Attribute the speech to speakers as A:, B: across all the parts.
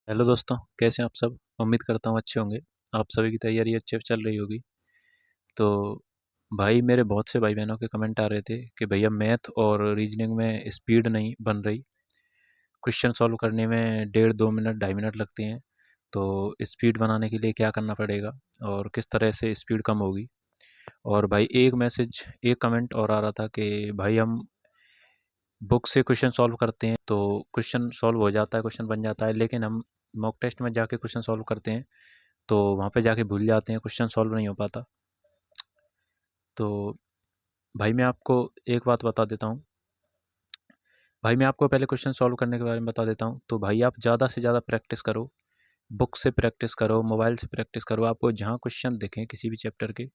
A: Hello दोस्तों, कैसे हैं आप सब। उम्मीद करता हूँ अच्छे होंगे। आप सभी की तैयारी अच्छे से चल रही होगी। तो भाई, मेरे बहुत से भाई बहनों के कमेंट आ रहे थे कि भैया मैथ और रीजनिंग में स्पीड नहीं बन रही। क्वेश्चन सॉल्व करने में 1.5 2 मिनट 2.5 मिनट लगते हैं। तो स्पीड बनाने के लिए क्या करना पड़ेगा और किस तरह से स्पीड कम होगी। और भाई, एक कमेंट और आ रहा था कि भाई हम बुक से क्वेश्चन सॉल्व करते हैं तो क्वेश्चन सॉल्व हो जाता है, क्वेश्चन बन जाता है, लेकिन हम मॉक टेस्ट में जाके क्वेश्चन सॉल्व करते हैं तो वहाँ पे जाके भूल जाते हैं, क्वेश्चन सॉल्व नहीं हो पाता। तो भाई, मैं आपको एक बात बता देता हूँ। भाई, मैं आपको पहले क्वेश्चन सॉल्व करने के बारे में बता देता हूँ। तो भाई, आप ज़्यादा से ज़्यादा प्रैक्टिस करो। बुक से प्रैक्टिस करो, मोबाइल से प्रैक्टिस करो। आपको जहाँ क्वेश्चन दिखें किसी भी चैप्टर के,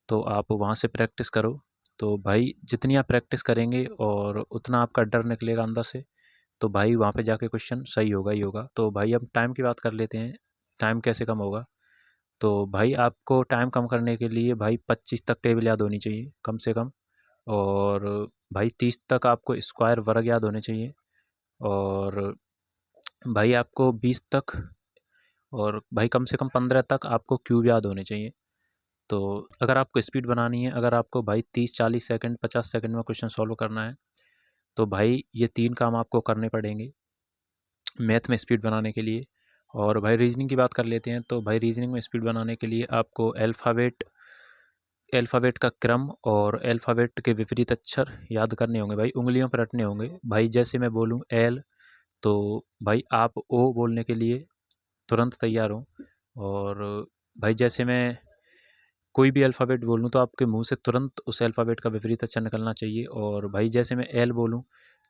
A: तो आप वहाँ से प्रैक्टिस करो। तो भाई, जितनी आप प्रैक्टिस करेंगे और उतना आपका डर निकलेगा अंदर से। तो भाई, वहाँ पे जाके क्वेश्चन सही होगा ही होगा। तो भाई, अब टाइम की बात कर लेते हैं। टाइम कैसे कम होगा। तो भाई, आपको टाइम कम करने के लिए भाई 25 तक टेबल याद होनी चाहिए कम से कम। और भाई, 30 तक आपको स्क्वायर वर्ग याद होने चाहिए। और भाई, आपको 20 तक, और भाई कम से कम 15 तक आपको क्यूब याद होने चाहिए। तो अगर आपको स्पीड बनानी है, अगर आपको भाई 30 40 सेकंड 50 सेकंड में क्वेश्चन सॉल्व करना है, तो भाई ये 3 काम आपको करने पड़ेंगे मैथ में स्पीड बनाने के लिए। और भाई, रीजनिंग की बात कर लेते हैं। तो भाई, रीजनिंग में स्पीड बनाने के लिए आपको अल्फ़ाबेट का क्रम और अल्फ़ाबेट के विपरीत अक्षर याद करने होंगे भाई, उँगलियों पर रटने होंगे भाई। जैसे मैं बोलूँ एल, तो भाई आप ओ बोलने के लिए तुरंत तैयार हो। और भाई, जैसे मैं कोई भी अल्फ़ाबेट बोलूँ तो आपके मुंह से तुरंत उस अल्फ़ाबेट का विपरीत अक्षर निकलना चाहिए। और भाई, जैसे मैं एल बोलूँ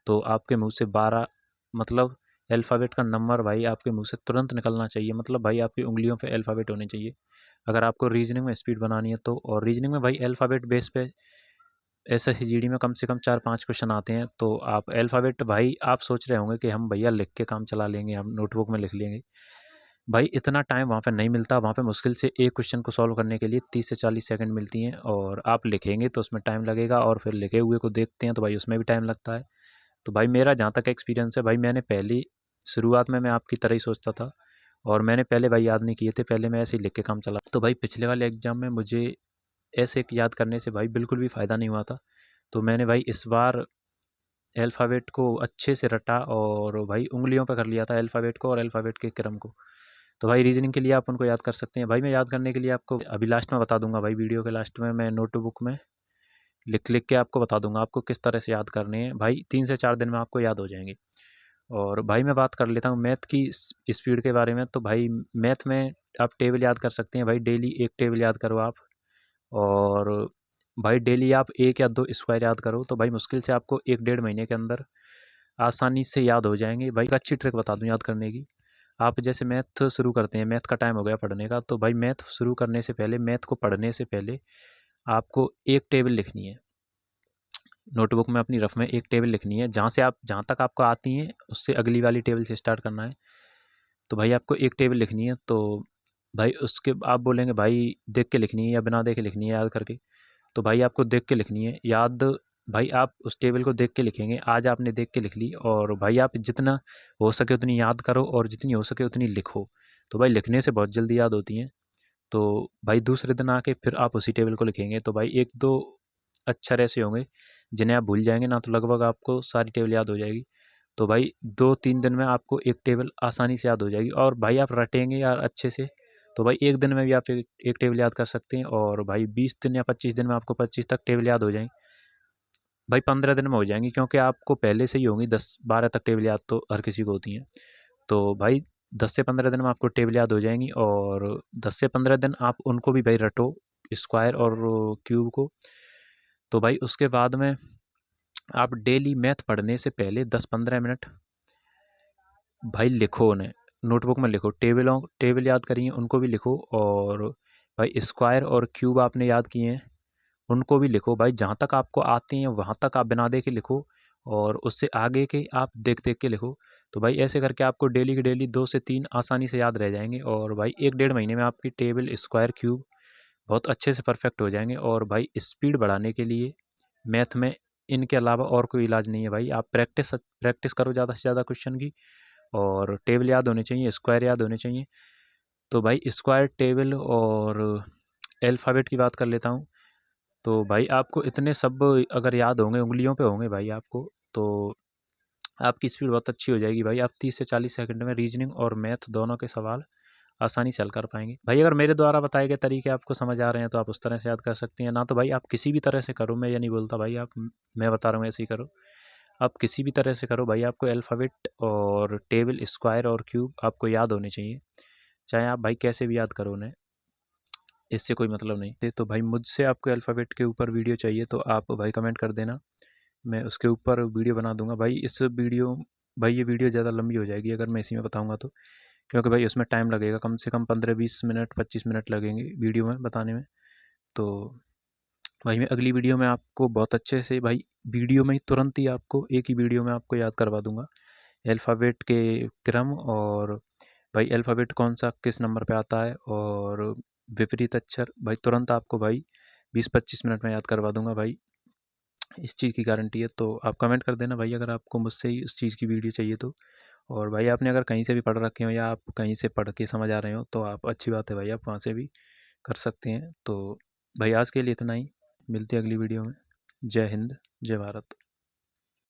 A: तो आपके मुंह से 12, मतलब अल्फ़ाबेट का नंबर भाई आपके मुंह से तुरंत निकलना चाहिए। मतलब भाई, आपकी उँगलियों पे अल्फ़ाबेट होने चाहिए अगर आपको रीजनिंग में स्पीड बनानी है तो। और रीजनिंग में भाई अल्फ़ाबेट बेस पे एसएससीजीडी में कम से कम 4 5 क्वेश्चन आते हैं। तो आप अल्फ़ाबेट, भाई आप सोच रहे होंगे कि हम भैया लिख के काम चला लेंगे, हम नोटबुक में लिख लेंगे। भाई, इतना टाइम वहाँ पे नहीं मिलता। वहाँ पे मुश्किल से एक क्वेश्चन को सॉल्व करने के लिए 30 से 40 सेकंड मिलती हैं। और आप लिखेंगे तो उसमें टाइम लगेगा, और फिर लिखे हुए को देखते हैं तो भाई उसमें भी टाइम लगता है। तो भाई, मेरा जहाँ तक एक्सपीरियंस है भाई, मैंने पहली शुरुआत में मैं आपकी तरह ही सोचता था। और मैंने पहले भाई याद नहीं किए थे, पहले मैं ऐसे ही लिख के काम चला। तो भाई, पिछले वाले एग्जाम में मुझे ऐसे याद करने से भाई बिल्कुल भी फ़ायदा नहीं हुआ था। तो मैंने भाई इस बार अल्फ़ाबेट को अच्छे से रटा और भाई उंगलियों पर कर लिया था अल्फ़ाबेट को और अल्फ़ाबेट के क्रम को। तो भाई, रीजनिंग के लिए आप उनको याद कर सकते हैं भाई। मैं याद करने के लिए आपको अभी लास्ट में बता दूंगा भाई, वीडियो के लास्ट में मैं नोटबुक में लिख लिख के आपको बता दूंगा आपको किस तरह से याद करने हैं भाई। 3 से 4 दिन में आपको याद हो जाएंगे। और भाई, मैं बात कर लेता हूँ मैथ की स्पीड के बारे में। तो भाई, मैथ में आप टेबल याद कर सकते हैं भाई। डेली एक टेबल याद करो आप। और भाई, डेली आप 1 या 2 स्क्वायर याद करो तो भाई मुश्किल से आपको 1 1.5 महीने के अंदर आसानी से याद हो जाएंगे भाई। एक अच्छी ट्रिक बता दूं याद करने की। आप जैसे मैथ शुरू करते हैं, मैथ का टाइम हो गया पढ़ने का, तो भाई मैथ शुरू करने से पहले, मैथ को पढ़ने से पहले आपको एक टेबल लिखनी है नोटबुक में अपनी, रफ में एक टेबल लिखनी है। जहाँ तक आपको आती हैं उससे अगली वाली टेबल से स्टार्ट करना है। तो भाई, आपको एक टेबल लिखनी है। तो भाई, उसके आप बोलेंगे भाई देख के लिखनी है या बिना देखे लिखनी है याद करके। तो भाई, आपको देख के लिखनी है याद। भाई, आप उस टेबल को देख के लिखेंगे। आज आपने देख के लिख ली, और भाई आप जितना हो सके उतनी याद करो और जितनी हो सके उतनी लिखो। तो भाई, लिखने से बहुत जल्दी याद होती हैं। तो भाई, दूसरे दिन आके फिर आप उसी टेबल को लिखेंगे तो भाई 1 2 अक्षर ऐसे होंगे जिन्हें आप भूल जाएंगे ना, तो लगभग आपको सारी टेबल याद हो जाएगी। तो भाई, 2 3 दिन में आपको एक टेबल आसानी से याद हो जाएगी। और भाई, आप रटेंगे यार अच्छे से तो भाई एक दिन में भी आप एक टेबल याद कर सकते हैं। और भाई, 20 दिन या 25 दिन में आपको 25 तक टेबल याद हो जाएंगी। भाई, 15 दिन में हो जाएंगी, क्योंकि आपको पहले से ही होंगी 10 12 तक टेबल याद, तो हर किसी को होती हैं। तो भाई, 10 से 15 दिन में आपको टेबल याद हो जाएंगी। और 10 से 15 दिन आप उनको भी भाई रटो, स्क्वायर और क्यूब को। तो भाई, उसके बाद में आप डेली मैथ पढ़ने से पहले 10 15 मिनट भाई लिखो उन्हें, नोटबुक में लिखो। टेबल याद करिए उनको भी लिखो। और भाई, स्क्वायर और क्यूब आपने याद किए हैं उनको भी लिखो भाई। जहाँ तक आपको आते हैं वहाँ तक आप बना दे के लिखो, और उससे आगे के आप देख देख के लिखो। तो भाई, ऐसे करके आपको डेली के डेली 2 से 3 आसानी से याद रह जाएंगे। और भाई, 1 1.5 महीने में आपकी टेबल, स्क्वायर, क्यूब बहुत अच्छे से परफेक्ट हो जाएंगे। और भाई, स्पीड बढ़ाने के लिए मैथ में इनके अलावा और कोई इलाज नहीं है भाई। आप प्रैक्टिस प्रैक्टिस करो ज़्यादा से ज़्यादा क्वेश्चन की। और टेबल याद होने चाहिए, स्क्वायर याद होने चाहिए। तो भाई स्क्वायर, टेबल और अल्फ़ाबेट की बात कर लेता हूँ। तो भाई आपको इतने सब अगर याद होंगे, उंगलियों पे होंगे भाई आपको, तो आपकी स्पीड बहुत अच्छी हो जाएगी भाई। आप 30 से 40 सेकंड में रीजनिंग और मैथ दोनों के सवाल आसानी से हल कर पाएंगे भाई। अगर मेरे द्वारा बताए गए तरीके आपको समझ आ रहे हैं तो आप उस तरह से याद कर सकते हैं, ना तो भाई आप किसी भी तरह से करो, मैं ये नहीं बोलता भाई आप, मैं बता रहा हूँ ऐसे ही करो। आप किसी भी तरह से करो भाई, आपको अल्फ़ाबेट और टेबल, स्क्वायर और क्यूब आपको याद होने चाहिए, चाहे आप भाई कैसे भी याद करो उन्हें, इससे कोई मतलब नहीं। तो भाई मुझसे आपको अल्फ़ाबेट के ऊपर वीडियो चाहिए तो आप भाई कमेंट कर देना, मैं उसके ऊपर वीडियो बना दूंगा भाई। इस वीडियो भाई ये वीडियो ज़्यादा लंबी हो जाएगी अगर मैं इसी में बताऊंगा तो, क्योंकि भाई उसमें टाइम लगेगा, कम से कम 15-20 मिनट 25 मिनट लगेंगे वीडियो में बताने में। तो भाई मैं अगली वीडियो में आपको बहुत अच्छे से भाई, वीडियो में ही तुरंत ही आपको एक ही वीडियो में आपको याद करवा दूंगा अल्फ़ाबेट के क्रम, और भाई अल्फ़ाबेट कौन सा किस नंबर पे आता है, और विपरीत अक्षर भाई तुरंत आपको भाई 20-25 मिनट में याद करवा दूंगा भाई, इस चीज़ की गारंटी है। तो आप कमेंट कर देना भाई अगर आपको मुझसे ही उस चीज़ की वीडियो चाहिए तो। और भाई आपने अगर कहीं से भी पढ़ रखे हो या आप कहीं से पढ़ के समझ आ रहे हो तो आप, अच्छी बात है भाई, आप वहाँ से भी कर सकते हैं। तो भाई आज के लिए इतना ही, मिलते हैं अगली वीडियो में। जय हिंद, जय भारत।